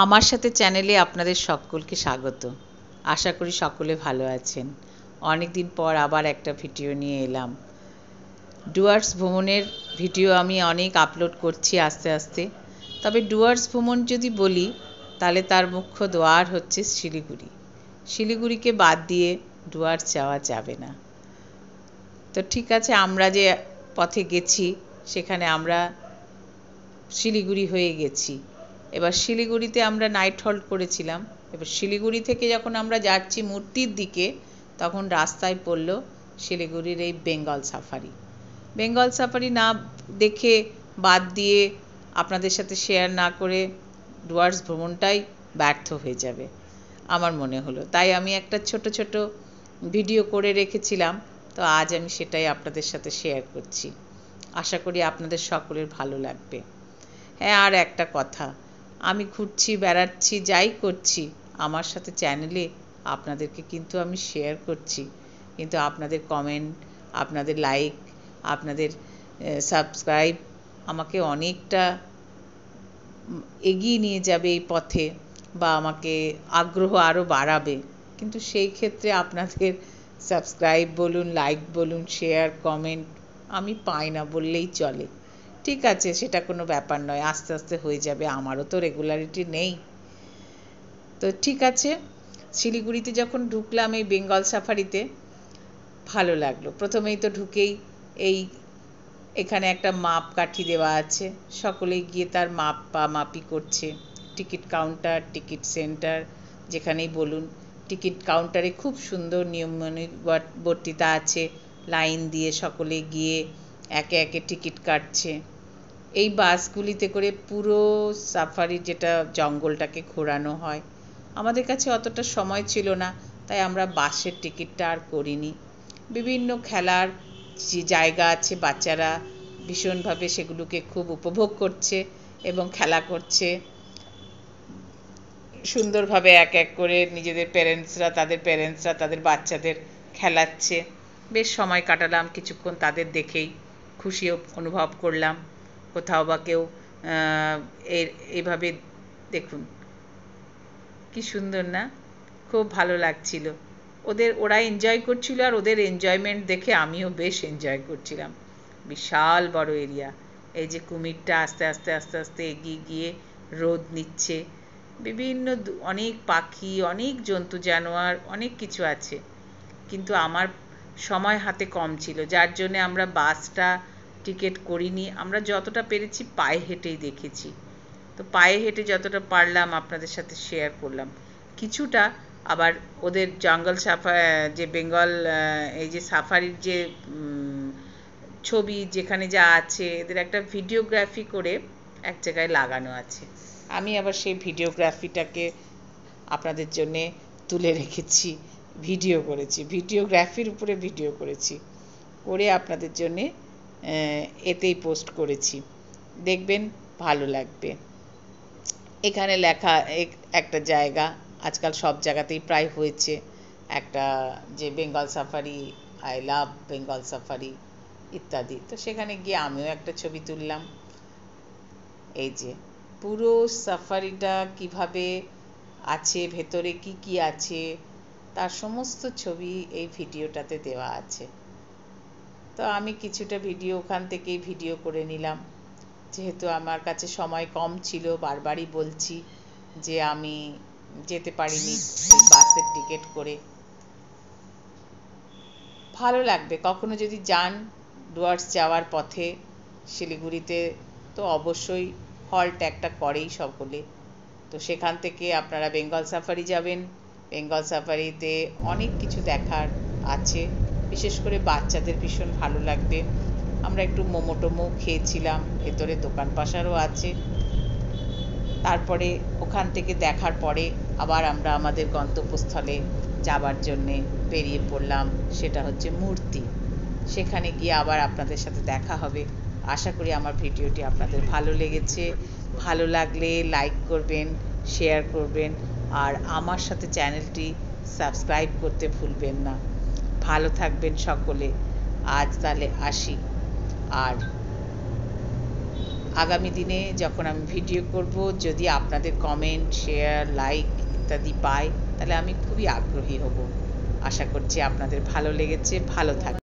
আমার সাথে চ্যানেলে আপনাদের সকলকে স্বাগত। আশা করি সকলে ভালো আছেন। অনেক দিন পর আবার একটা ভিডিও নিয়ে এলাম। ডুয়ার্স ভ্রমণের ভিডিও আমি অনেক আপলোড করছি আস্তে আস্তে। তবে ডুয়ার্স ভ্রমণ যদি বলি তাহলে তার মুখ্য দ্বার হচ্ছে শিলিগুড়ি। শিলিগুড়িকে বাদ দিয়ে ডুয়ার্স যাওয়া যাবে না। তো ঠিক আছে, আমরা যে পথে গেছি সেখানে আমরা শিলিগুড়ি হয়ে গেছি। এবার শিলিগুড়িতে আমরা নাইট হল্ট করেছিলাম। এবার শিলিগুড়ি থেকে যখন আমরা যাচ্ছি মূর্তির দিকে, তখন রাস্তায় পড়ল শিলিগুড়ির এই বেঙ্গল সাফারি। বেঙ্গল সাফারি না দেখে বাদ দিয়ে আপনাদের সাথে শেয়ার না করে ডুয়ার্স ভ্রমণটাই ব্যর্থ হয়ে যাবে আমার মনে হলো। তাই আমি একটা ছোট ছোট ভিডিও করে রেখেছিলাম। তো আজ আমি সেটাই আপনাদের সাথে শেয়ার করছি। আশা করি আপনাদের সকলের ভালো লাগবে। হ্যাঁ, আর একটা কথা, আমি ঘুরছি, বেড়াচ্ছি, যাই করছি, আমার সাথে চ্যানেলে আপনাদেরকে কিন্তু আমি শেয়ার করছি। কিন্তু আপনাদের কমেন্ট, আপনাদের লাইক, আপনাদের সাবস্ক্রাইব আমাকে অনেকটা এগিয়ে নিয়ে যাবে এই পথে, বা আমাকে আগ্রহ আরও বাড়াবে। কিন্তু সেই ক্ষেত্রে আপনাদের সাবস্ক্রাইব বলুন, লাইক বলুন, শেয়ার, কমেন্ট আমি পাই না বললেই চলে। ঠিক আছে, সেটা কোনো ব্যাপার নয়, আস্তে আস্তে হয়ে যাবে, আমারও তো রেগুলারিটি নেই। তো ঠিক আছে, শিলিগুড়িতে যখন ঢুকলাম এই বেঙ্গল সাফারিতে, ভালো লাগলো। প্রথমেই তো ঢুকেই এখানে একটা মাপ কাঠি দেওয়া আছে, সকলেই গিয়ে তার মাপি করছে। টিকিট কাউন্টার, টিকিট সেন্টার যেখানেই বলুন, টিকিট কাউন্টারে খুব সুন্দর নিয়মানুবর্তিতা আছে। লাইন দিয়ে সকলে গিয়ে একে একে টিকিট কাটছে। এই বাসগুলিতে করে পুরো সাফারি, যেটা জঙ্গলটাকে ঘোরানো হয়, আমাদের কাছে অতটা সময় ছিল না, তাই আমরা বাসের টিকিটটা আর করিনি। বিভিন্ন খেলার যে জায়গা আছে, বাচ্চারা ভীষণভাবে সেগুলোকে খুব উপভোগ করছে এবং খেলা করছে সুন্দরভাবে। এক এক করে নিজেদের প্যারেন্টসরা তাদের বাচ্চাদের খেলাচ্ছে। বেশ সময় কাটালাম কিছুক্ষণ তাদের দেখেই, খুশি অনুভব করলাম। কোথাও বা কেউ এইভাবে দেখুন কি সুন্দর না, খুব ভালো লাগছিল। ওরা এনজয় করছিল, আর ওদের এনজয়মেন্ট দেখে আমিও বেশ এনজয় করছিলাম। বিশাল বড় এরিয়া। এই যে কুমিরটা আস্তে আস্তে আস্তে আস্তে এগিয়ে গিয়ে রোদ নিচ্ছে। বিভিন্ন অনেক পাখি, অনেক জন্তু জানোয়ার, অনেক কিছু আছে। কিন্তু আমার সময় হাতে কম ছিল, যার জন্য আমরা বাসটা টিকিট করিনি। আমরা যতটা পেরেছি পায়ে হেঁটেই দেখেছি। তো পায়ে হেঁটে যতটা পারলাম আপনাদের সাথে শেয়ার করলাম। কিছুটা আবার ওদের জঙ্গল যে বেঙ্গল এই যে সাফারির যে ছবি যেখানে যা আছে, এদের একটা ভিডিওগ্রাফি করে এক জায়গায় লাগানো আছে। আমি আবার সেই ভিডিওগ্রাফিটাকে আপনাদের জন্যে তুলে রেখেছি, ভিডিও করেছি, ভিডিওগ্রাফির উপরে ভিডিও করেছি, করে আপনাদের জন্যে এতেই পোস্ট করেছি। দেখবেন, ভালো লাগবে। এখানে লেখা একটা জায়গা, আজকাল সব জায়গাতেই প্রায় হয়েছে, একটা যে Bengal safari, I love Bengal safari ইত্যাদি। তো সেখানে গিয়ে আমিও একটা ছবি তুললাম। এই যে পুরো সাফারিটা কিভাবে আছে, ভেতরে কি কি আছে, তার সমস্ত ছবি এই ভিডিওটাতে দেওয়া আছে। তো আমি কিছুটা ভিডিও ওখান থেকেই ভিডিও করে নিলাম। যেহেতু আমার কাছে সময় কম ছিল, বারবারই বলছি যে আমি যেতে পারিনি এই বাসের টিকিট করে। ভালো লাগবে কখনো যদি যান ডুয়ার্স যাওয়ার পথে শিলিগুড়িতে, তো অবশ্যই হল্ট একটা করেই সকলে। তো সেখান থেকে আপনারা বেঙ্গল সাফারি যাবেন। বেঙ্গল সাফারিতে অনেক কিছু দেখার আছে, বিশেষ করে বাচ্চাদের ভীষণ ভালো লাগবে। আমরা একটু মোমো টোমো খেয়েছিলাম, ভেতরে দোকান পাশারও আছে। তারপরে ওখান থেকে দেখার পরে আবার আমরা আমাদের গন্তব্যস্থলে যাবার জন্যে বেরিয়ে পড়লাম, সেটা হচ্ছে মূর্তি। সেখানে গিয়ে আবার আপনাদের সাথে দেখা হবে। আশা করি আমার ভিডিওটি আপনাদের ভালো লেগেছে। ভালো লাগলে লাইক করবেন, শেয়ার করবেন, আর আমার সাথে চ্যানেলটি সাবস্ক্রাইব করতে ভুলবেন না। ভালো থাকবেন সকলে। আজ তাহলে আসি। আর আগামী দিনে যখন আমি ভিডিও করব, যদি আপনাদের কমেন্ট, শেয়ার, লাইক ইত্যাদি পাই, তাহলে আমি খুবই আগ্রহী হব। আশা করছি আপনাদের ভালো লেগেছে। ভালো থাকবেন।